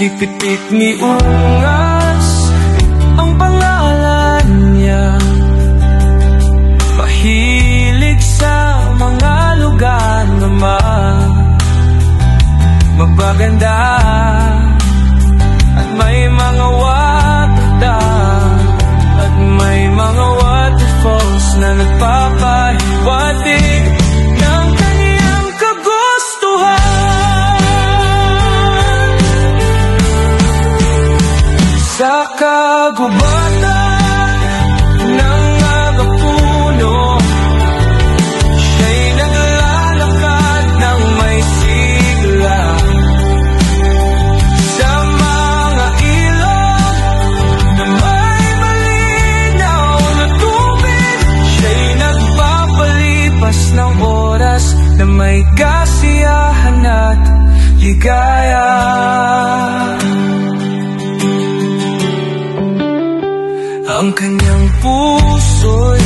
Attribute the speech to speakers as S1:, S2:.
S1: Si Pitik ni Ungas ang pangalan niya. Mahilig sa mga lugar naman magaganda at may mga waterfall at may mga waterfalls na nagpapahiwatig ng kanyang kagustuhan. Sa kagubatan ng agapuno, siya'y naglalakad ng may sigla. Sa mga ilog na may malinaw na tubig, siya'y nagpapalipas ng oras na may kasiyahan at ligaya. Ang kanyang puso'y